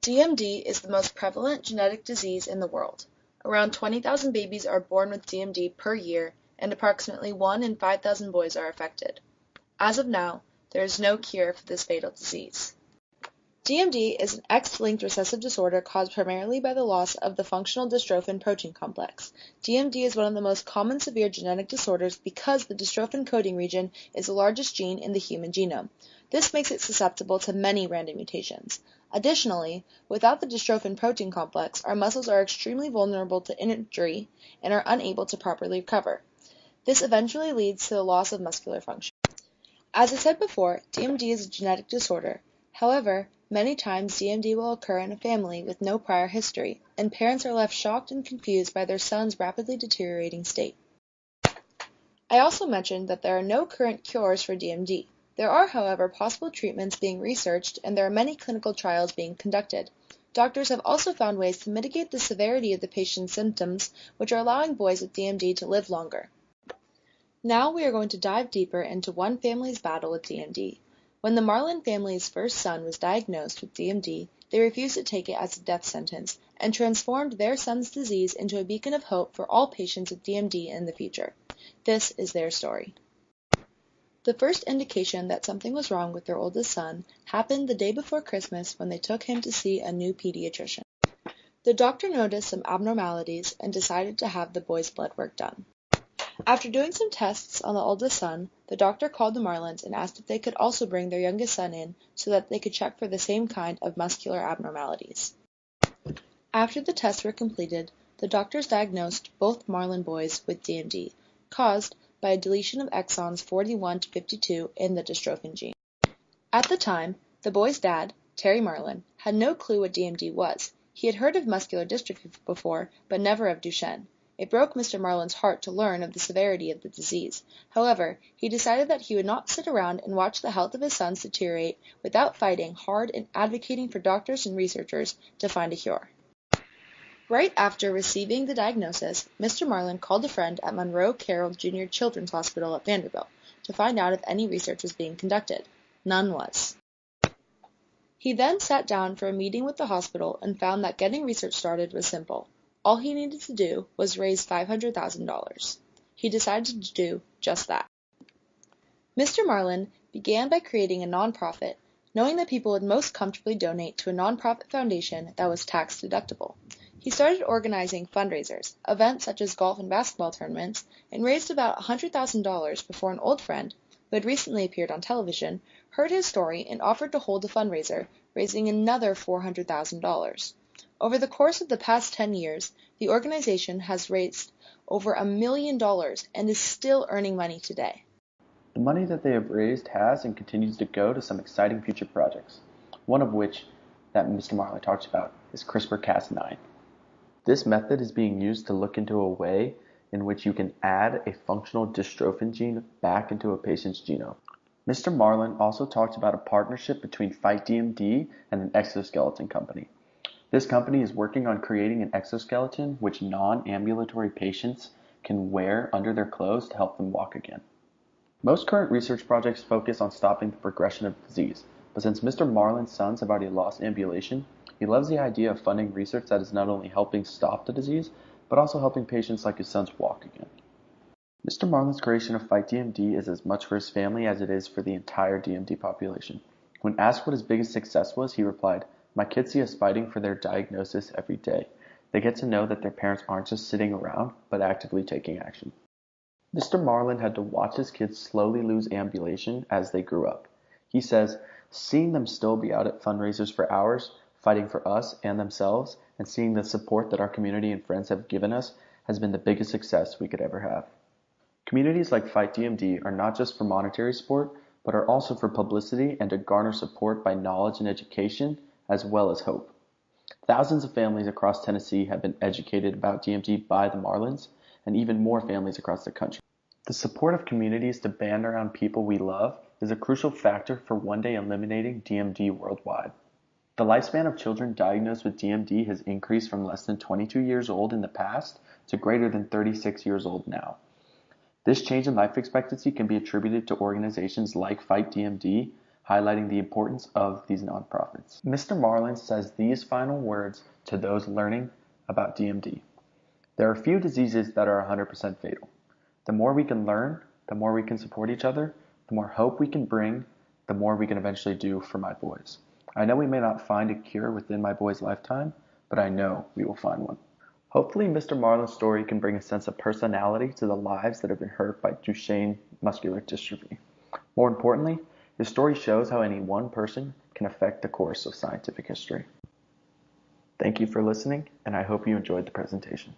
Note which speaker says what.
Speaker 1: DMD is the most prevalent genetic disease in the world. Around 20,000 babies are born with DMD per year, and approximately 1 in 5,000 boys are affected. As of now, there is no cure for this fatal disease. DMD is an X-linked recessive disorder caused primarily by the loss of the functional dystrophin protein complex. DMD is one of the most common severe genetic disorders because the dystrophin coding region is the largest gene in the human genome. This makes it susceptible to many random mutations. Additionally, without the dystrophin protein complex, our muscles are extremely vulnerable to injury and are unable to properly recover. This eventually leads to the loss of muscular function. As I said before, DMD is a genetic disorder. However, many times DMD will occur in a family with no prior history, and parents are left shocked and confused by their son's rapidly deteriorating state. I also mentioned that there are no current cures for DMD. There are, however, possible treatments being researched, and there are many clinical trials being conducted. Doctors have also found ways to mitigate the severity of the patient's symptoms, which are allowing boys with DMD to live longer. Now we are going to dive deeper into one family's battle with DMD. When the Marlin family's first son was diagnosed with DMD, they refused to take it as a death sentence and transformed their son's disease into a beacon of hope for all patients with DMD in the future. This is their story. The first indication that something was wrong with their oldest son happened the day before Christmas when they took him to see a new pediatrician. The doctor noticed some abnormalities and decided to have the boy's blood work done. After doing some tests on the oldest son, the doctor called the Marlins and asked if they could also bring their youngest son in so that they could check for the same kind of muscular abnormalities. After the tests were completed, the doctors diagnosed both Marlin boys with DMD, caused by a deletion of exons 41 to 52 in the dystrophin gene. At the time, the boy's dad, Terry Marlin, had no clue what DMD was. He had heard of muscular dystrophy before, but never of Duchenne. It broke Mr. Marlin's heart to learn of the severity of the disease. However, he decided that he would not sit around and watch the health of his sons deteriorate without fighting hard and advocating for doctors and researchers to find a cure. Right after receiving the diagnosis, Mr. Marlin called a friend at Monroe Carroll Jr. Children's Hospital at Vanderbilt to find out if any research was being conducted. None was. He then sat down for a meeting with the hospital and found that getting research started was simple. All he needed to do was raise $500,000. He decided to do just that. Mr. Marlin began by creating a nonprofit, knowing that people would most comfortably donate to a nonprofit foundation that was tax deductible. He started organizing fundraisers, events such as golf and basketball tournaments, and raised about $100,000 before an old friend, who had recently appeared on television, heard his story and offered to hold a fundraiser, raising another $400,000. Over the course of the past 10 years, the organization has raised over $1 million and is still earning money today.
Speaker 2: The money that they have raised has and continues to go to some exciting future projects, one of which that Mr. Marlin talks about is CRISPR-Cas9. This method is being used to look into a way in which you can add a functional dystrophin gene back into a patient's genome. Mr. Marlin also talked about a partnership between Fight DMD and an exoskeleton company. This company is working on creating an exoskeleton which non-ambulatory patients can wear under their clothes to help them walk again. Most current research projects focus on stopping the progression of disease, but since Mr. Marlin's sons have already lost ambulation, he loves the idea of funding research that is not only helping stop the disease, but also helping patients like his sons walk again. Mr. Marlin's creation of Fight DMD is as much for his family as it is for the entire DMD population. When asked what his biggest success was, he replied, "My kids see us fighting for their diagnosis every day. They get to know that their parents aren't just sitting around, but actively taking action." Mr. Marlin had to watch his kids slowly lose ambulation as they grew up. He says, "Seeing them still be out at fundraisers for hours, fighting for us and themselves, and seeing the support that our community and friends have given us has been the biggest success we could ever have." Communities like Fight DMD are not just for monetary support, but are also for publicity and to garner support by knowledge and education, as well as hope. Thousands of families across Tennessee have been educated about DMD by the Marlins, and even more families across the country. The support of communities to band around people we love is a crucial factor for one day eliminating DMD worldwide. The lifespan of children diagnosed with DMD has increased from less than 22 years old in the past to greater than 36 years old now. This change in life expectancy can be attributed to organizations like Fight DMD, highlighting the importance of these nonprofits. Mr. Marlin says these final words to those learning about DMD. There are few diseases that are 100% fatal. The more we can learn, the more we can support each other, the more hope we can bring, the more we can eventually do for my boys. I know we may not find a cure within my boy's lifetime, but I know we will find one. Hopefully, Mr. Marlin's story can bring a sense of personality to the lives that have been hurt by Duchenne muscular dystrophy. More importantly, his story shows how any one person can affect the course of scientific history. Thank you for listening, and I hope you enjoyed the presentation.